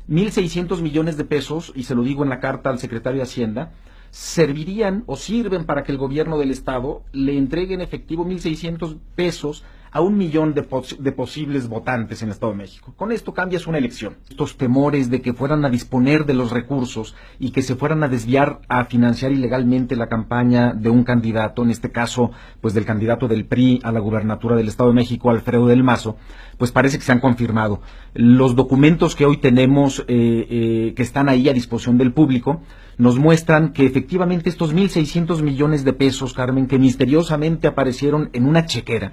1.600 millones de pesos, y se lo digo en la carta al secretario de Hacienda, servirían o sirven para que el gobierno del estado le entregue en efectivo 1.600 pesos a 1 millón de posibles votantes en el Estado de México. Con esto cambias una elección. Estos temores de que fueran a disponer de los recursos y que se fueran a desviar a financiar ilegalmente la campaña de un candidato, en este caso, pues del candidato del PRI a la gubernatura del Estado de México, Alfredo del Mazo, pues parece que se han confirmado. Los documentos que hoy tenemos, que están ahí a disposición del público, nos muestran que efectivamente estos 1.600 millones de pesos, Carmen, que misteriosamente aparecieron en una chequera,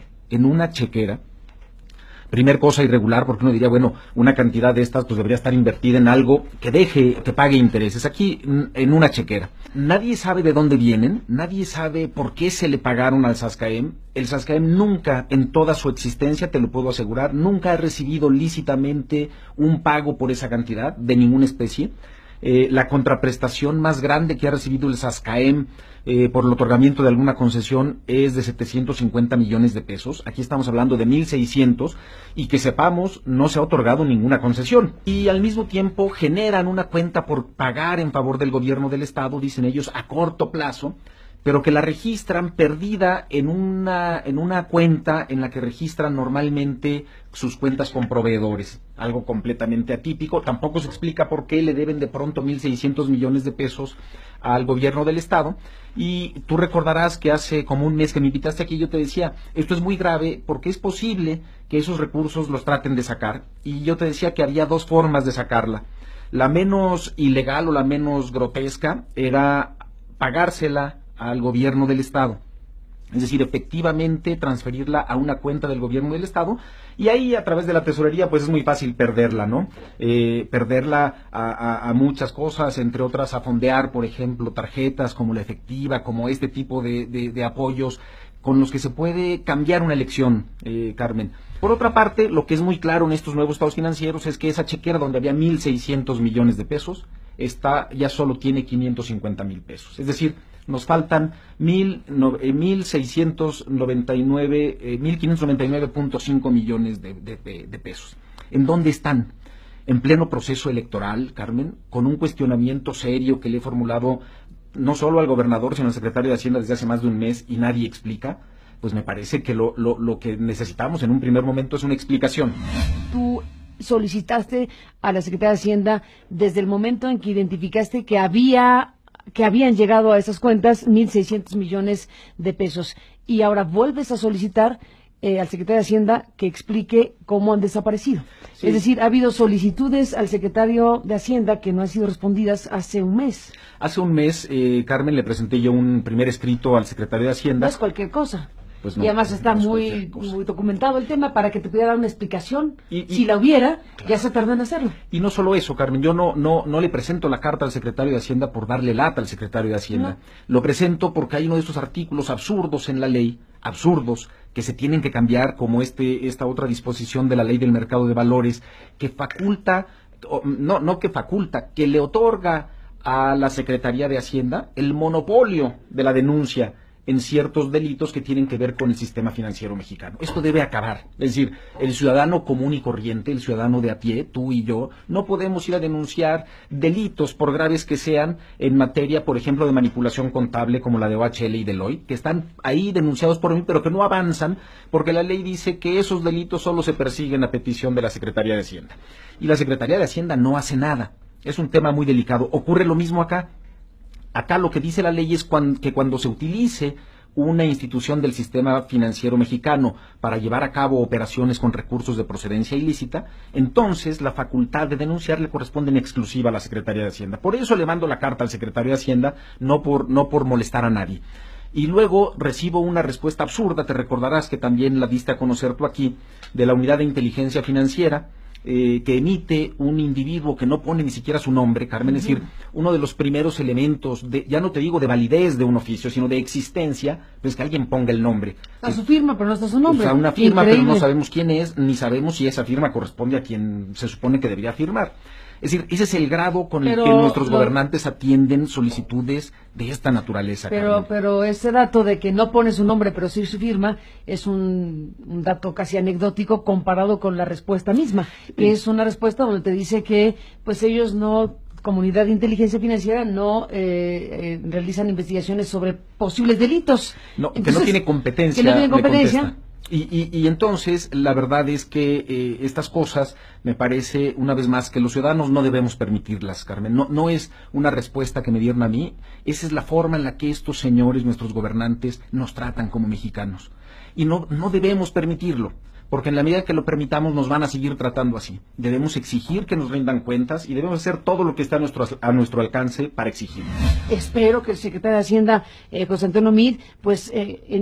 primer cosa irregular, porque uno diría, bueno, una cantidad de estas pues debería estar invertida en algo que pague intereses. Aquí, en una chequera. Nadie sabe de dónde vienen, nadie sabe por qué se le pagaron al SASCAEM. El SASCAEM nunca, en toda su existencia, te lo puedo asegurar, nunca ha recibido lícitamente un pago por esa cantidad, de ninguna especie. La contraprestación más grande que ha recibido el SASCAEM por el otorgamiento de alguna concesión es de 750 millones de pesos. Aquí estamos hablando de 1.600 y que sepamos no se ha otorgado ninguna concesión. Y al mismo tiempo generan una cuenta por pagar en favor del gobierno del estado, dicen ellos, a corto plazo, pero que la registran perdida en una cuenta en la que registran normalmente sus cuentas con proveedores, algo completamente atípico. Tampoco se explica por qué le deben de pronto 1.600 millones de pesos al gobierno del estado. Y tú recordarás que hace como un mes que me invitaste aquí, yo te decía, esto es muy grave porque es posible que esos recursos los traten de sacar, y yo te decía que había dos formas de sacarla. La menos ilegal o la menos grotesca era pagársela al gobierno del estado, es decir, efectivamente transferirla a una cuenta del gobierno del estado, y ahí a través de la tesorería pues es muy fácil perderla, ¿no? Perderla a muchas cosas, entre otras a fondear, por ejemplo, tarjetas como la efectiva, como este tipo de apoyos con los que se puede cambiar una elección, Carmen. Por otra parte, lo que es muy claro en estos nuevos estados financieros es que esa chequera donde había 1.600 millones de pesos, ya solo tiene 550,000 pesos, es decir, nos faltan 1.599.5 millones de pesos. ¿En dónde están? En pleno proceso electoral, Carmen, con un cuestionamiento serio que le he formulado no solo al gobernador, sino al secretario de Hacienda desde hace más de un mes, y nadie explica. Pues me parece que lo que necesitamos en un primer momento es una explicación. Tú solicitaste a la Secretaría de Hacienda desde el momento en que identificaste que habían llegado a esas cuentas 1.600 millones de pesos, y ahora vuelves a solicitar al secretario de Hacienda que explique cómo han desaparecido. Sí. Es decir, ha habido solicitudes al secretario de Hacienda que no han sido respondidas hace un mes. Hace un mes, Carmen, le presenté yo un primer escrito al secretario de Hacienda. No es cualquier cosa. Pues no, y además está muy documentado el tema para que te pudiera dar una explicación. Si la hubiera, claro, ya se tardó en hacerlo. Y no solo eso, Carmen, yo no le presento la carta al secretario de Hacienda por darle lata al secretario de Hacienda. No. Lo presento porque hay uno de estos artículos absurdos en la ley, absurdos, que se tienen que cambiar, como esta otra disposición de la ley del mercado de valores, que faculta, que le otorga a la Secretaría de Hacienda el monopolio de la denuncia en ciertos delitos que tienen que ver con el sistema financiero mexicano. Esto debe acabar. Es decir, el ciudadano común y corriente, el ciudadano de a pie, tú y yo, no podemos ir a denunciar delitos, por graves que sean, en materia, por ejemplo, de manipulación contable, como la de OHL y Deloitte, que están ahí denunciados por mí, pero que no avanzan, porque la ley dice que esos delitos solo se persiguen a petición de la Secretaría de Hacienda. Y la Secretaría de Hacienda no hace nada. Es un tema muy delicado. Ocurre lo mismo acá. Acá lo que dice la ley es que cuando se utilice una institución del sistema financiero mexicano para llevar a cabo operaciones con recursos de procedencia ilícita, entonces la facultad de denunciar le corresponde en exclusiva a la Secretaría de Hacienda. Por eso le mando la carta al secretario de Hacienda, no por molestar a nadie. Y luego recibo una respuesta absurda, te recordarás que también la diste a conocer tú aquí, de la Unidad de Inteligencia Financiera, que emite un individuo que no pone ni siquiera su nombre, Carmen. Es decir, uno de los primeros elementos, ya no te digo de validez de un oficio, sino de existencia, pues que alguien ponga el nombre. A su firma, pero no está su nombre. O sea, una firma, pero no sabemos quién es, ni sabemos si esa firma corresponde a quien se supone que debería firmar. Es decir, ese es el grado con el Pero que nuestros gobernantes atienden solicitudes de esta naturaleza. Pero ese dato de que no pone su nombre pero sí su firma es un dato casi anecdótico comparado con la respuesta misma, que es una respuesta donde te dice que pues ellos no, Comunidad de Inteligencia Financiera, no realizan investigaciones sobre posibles delitos. No, entonces, que no tiene competencia. Que no tiene competencia. Y entonces, la verdad es que estas cosas, me parece, una vez más, que los ciudadanos no debemos permitirlas, Carmen. No es una respuesta que me dieron a mí, esa es la forma en la que estos señores, nuestros gobernantes, nos tratan como mexicanos. Y no debemos permitirlo, porque en la medida que lo permitamos nos van a seguir tratando así. Debemos exigir que nos rindan cuentas y debemos hacer todo lo que está a nuestro alcance para exigirlo. Espero que el secretario de Hacienda, José Antonio Meade, pues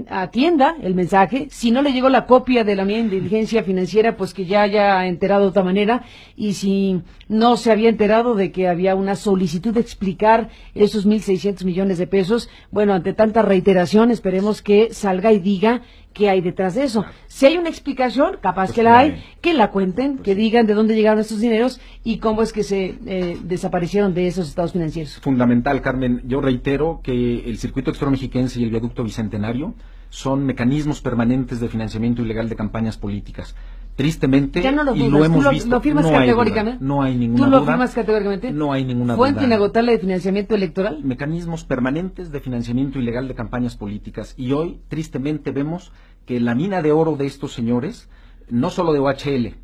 atienda el mensaje. Si no le llegó la copia de la mía inteligencia financiera, pues que ya haya enterado de otra manera. Y si no se había enterado de que había una solicitud de explicar esos 1,600 millones de pesos, bueno, ante tanta reiteración, esperemos que salga y diga qué hay detrás de eso. Claro. Si hay una explicación, capaz pues que la hay, que la cuenten, pues que digan de dónde llegaron estos dineros y cómo es que se desaparecieron de esos estados financieros. Fundamental, Carmen. Yo reitero que el circuito extramexiquense y el viaducto bicentenario son mecanismos permanentes de financiamiento ilegal de campañas políticas. Tristemente, ya no lo y lo hemos visto, ¿lo firmas categóricamente? No hay ninguna duda. ¿Tú lo firmas categóricamente? No hay ninguna duda. ¿Fuente inagotable de financiamiento electoral? Mecanismos permanentes de financiamiento ilegal de campañas políticas. Y hoy, tristemente, vemos que la mina de oro de estos señores, no solo de OHL,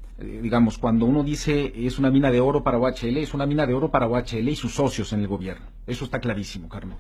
digamos, cuando uno dice es una mina de oro para OHL, es una mina de oro para OHL y sus socios en el gobierno. Eso está clarísimo, Carmen.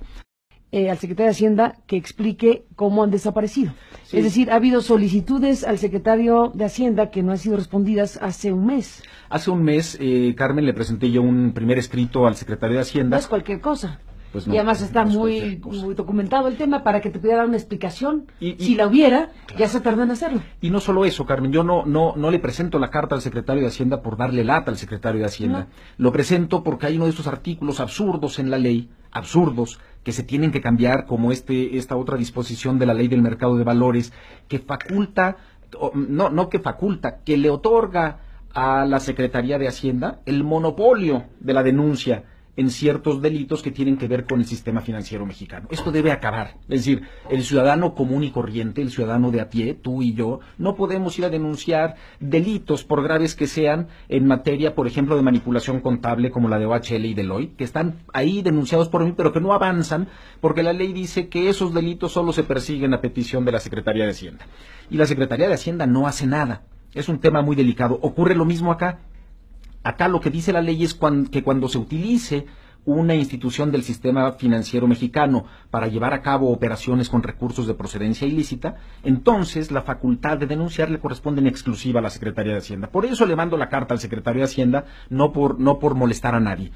Al secretario de Hacienda que explique cómo han desaparecido. Sí. Es decir, ha habido solicitudes al secretario de Hacienda que no han sido respondidas hace un mes. Hace un mes, Carmen, le presenté yo un primer escrito al secretario de Hacienda. No es cualquier cosa. Pues no, y además está muy documentado el tema para que te pudiera dar una explicación. Si la hubiera, claro, ya se tardó en hacerlo. Y no solo eso, Carmen, yo no le presento la carta al secretario de Hacienda por darle lata al secretario de Hacienda. No. Lo presento porque hay uno de estos artículos absurdos en la ley, absurdos, que se tienen que cambiar, como esta otra disposición de la ley del mercado de valores, que faculta, que le otorga a la Secretaría de Hacienda el monopolio de la denuncia en ciertos delitos que tienen que ver con el sistema financiero mexicano. Esto debe acabar. Es decir, el ciudadano común y corriente, el ciudadano de a pie, tú y yo, no podemos ir a denunciar delitos, por graves que sean, en materia, por ejemplo, de manipulación contable, como la de OHL y Deloitte, que están ahí denunciados por mí, pero que no avanzan, porque la ley dice que esos delitos solo se persiguen a petición de la Secretaría de Hacienda. Y la Secretaría de Hacienda no hace nada. Es un tema muy delicado. Ocurre lo mismo acá. Acá lo que dice la ley es que cuando se utilice una institución del sistema financiero mexicano para llevar a cabo operaciones con recursos de procedencia ilícita, entonces la facultad de denunciar le corresponde en exclusiva a la Secretaría de Hacienda. Por eso le mando la carta al secretario de Hacienda, no por molestar a nadie.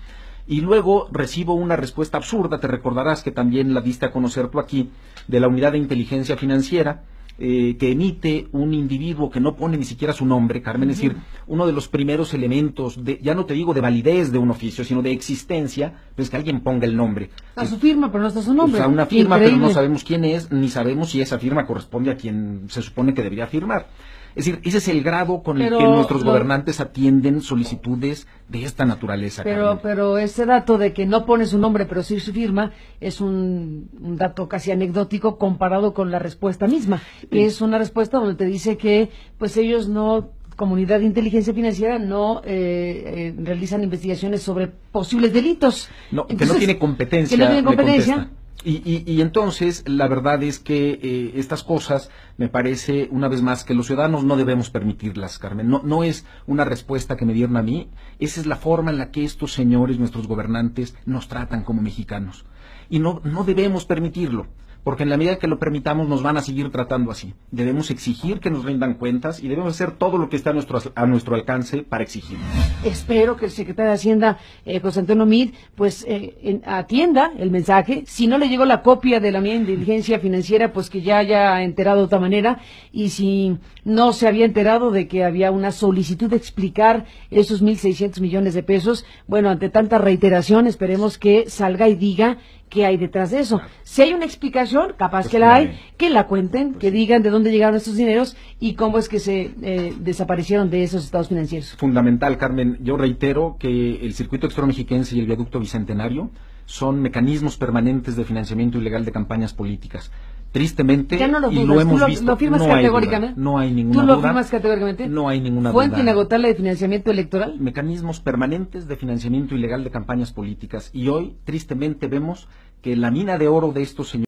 Y luego recibo una respuesta absurda, te recordarás que también la diste a conocer tú aquí, de la Unidad de Inteligencia Financiera, que emite un individuo que no pone ni siquiera su nombre, Carmen, es decir, uno de los primeros elementos, ya no te digo de validez de un oficio, sino de existencia, pues que alguien ponga el nombre. Está su firma, pero no está su nombre. O sea, una firma, increíble, pero no sabemos quién es, ni sabemos si esa firma corresponde a quien se supone que debería firmar. Es decir, ese es el grado con el que nuestros gobernantes atienden solicitudes de esta naturaleza. Pero ese dato de que no pone su nombre, pero sí su firma, es un dato casi anecdótico comparado con la respuesta misma, que es una respuesta donde te dice que pues ellos no, Comunidad de Inteligencia Financiera, no realizan investigaciones sobre posibles delitos. No, entonces, que no tiene competencia. Que no tiene competencia. Y entonces, la verdad es que estas cosas, me parece, una vez más, que los ciudadanos no debemos permitirlas, Carmen. No es una respuesta que me dieron a mí, esa es la forma en la que estos señores, nuestros gobernantes, nos tratan como mexicanos. Y no debemos permitirlo, porque en la medida que lo permitamos nos van a seguir tratando así. Debemos exigir que nos rindan cuentas y debemos hacer todo lo que está a nuestro alcance para exigirlo. Espero que el secretario de Hacienda, José Antonio Meade, pues atienda el mensaje. Si no le llegó la copia de la mía inteligencia financiera, pues que ya haya enterado de otra manera. Y si no se había enterado de que había una solicitud de explicar esos 1,600 millones de pesos, bueno, ante tanta reiteración, esperemos que salga y diga qué hay detrás de eso. Si hay una explicación, capaz Pues que la hay, claro. que la cuenten, que digan de dónde llegaron estos dineros y cómo es que se desaparecieron de esos estados financieros. Fundamental, Carmen. Yo reitero que el circuito exterior mexiquense y el viaducto bicentenario son mecanismos permanentes de financiamiento ilegal de campañas políticas. Tristemente, Ya no lo y dudas, lo hemos tú visto, lo firmas no hay categóricamente. duda, no hay ninguna ¿Tú lo duda, firmas categóricamente? no hay ninguna ¿Fuente duda. inagotable de financiamiento electoral? Mecanismos permanentes de financiamiento ilegal de campañas políticas. Y hoy, tristemente, vemos que la mina de oro de estos señores